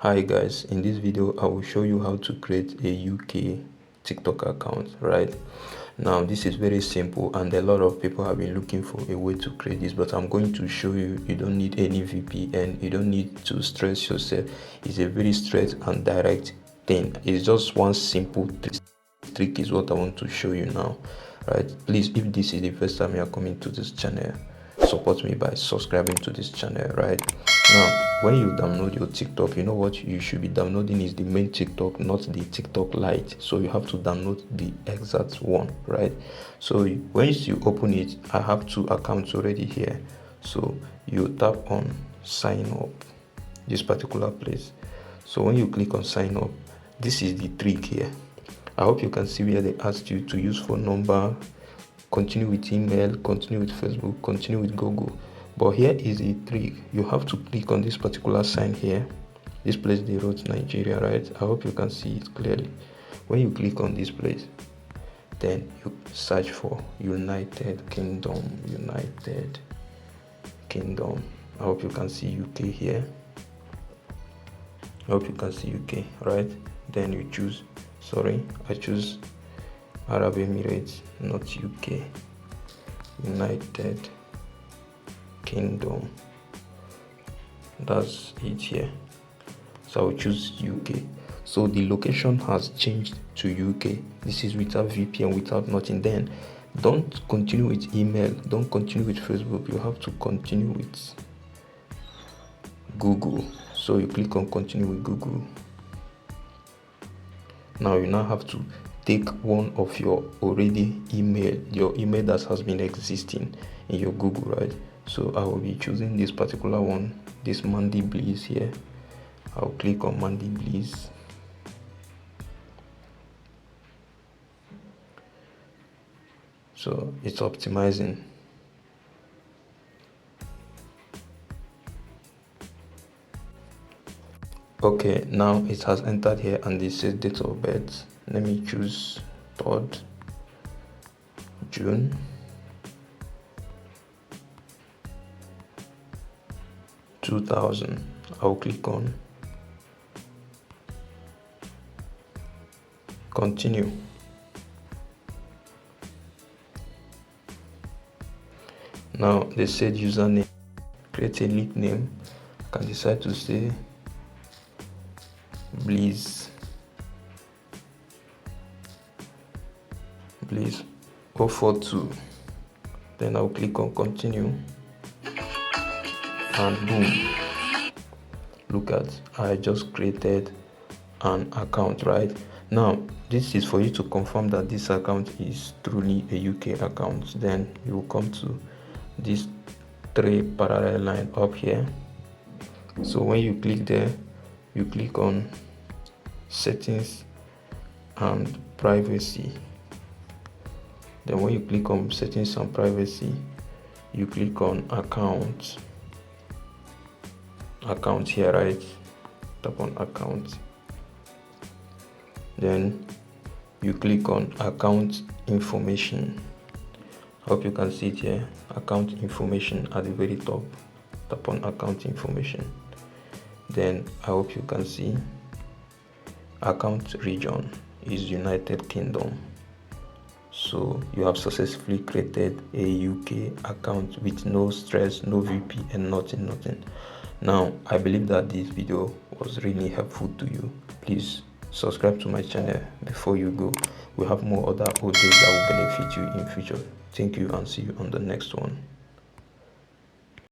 Hi guys, in this video I will show you how to create a UK TikTok account. Right now, this is very simple and a lot of people have been looking for a way to create this, but I'm going to show you. You don't need any VPN, you don't need to stress yourself. It's a very straight and direct thing. It's just one simple trick is what I want to show you now. Right, please, if this is the first time you are coming to this channel, support me by subscribing to this channel. Right now, when you download your TikTok, you know what you should be downloading is the main TikTok, not the TikTok Lite. So you have to download the exact one. Right, so once you open it, I have 2 accounts already here. So you tap on sign up, this particular place. So when you click on sign up, this is the trick here. I hope you can see where they asked you to use phone number, continue with email, continue with Facebook, continue with Google. But here is the trick. You have to click on this particular sign here. This place they wrote Nigeria, right? I hope you can see it clearly. When you click on this place, then you search for United Kingdom. United Kingdom. I hope you can see UK here. I hope you can see UK, right? Then you choose, I choose Arab Emirates, not UK. United Kingdom. That's it here. So I'll choose UK. So the location has changed to UK. This is without VPN, without nothing. Then don't continue with email, don't continue with Facebook. You have to continue with Google. So you click on continue with Google. Now you now have to take one of your already your email that has been existing in your Google, right? So I will be choosing this particular one, this Mandy Bliss here. I'll click on Mandy Bliss. So it's optimizing. Okay, now it has entered here and this is date of birth. Let me choose 3rd June 2000. I'll click on continue. Now they said username, create a nickname. I can decide to say Bliss 042. Then I'll click on continue and boom, look at, I just created an account. Right now, this is for you to confirm that this account is truly a UK account. Then you will come to this 3 parallel line up here. So when you click there, you click on settings and privacy. Then when you click on settings and privacy, you click on account here, right? Tap on account. Then you click on account information. I hope you can see it here, account information at the very top. Tap on account information. Then I hope you can see account region is United Kingdom. So you have successfully created a UK account with no stress, no VPN, nothing. Now I believe that this video was really helpful to you. Please subscribe to my channel before you go. We have more other updates that will benefit you in future. Thank you and see you on the next one.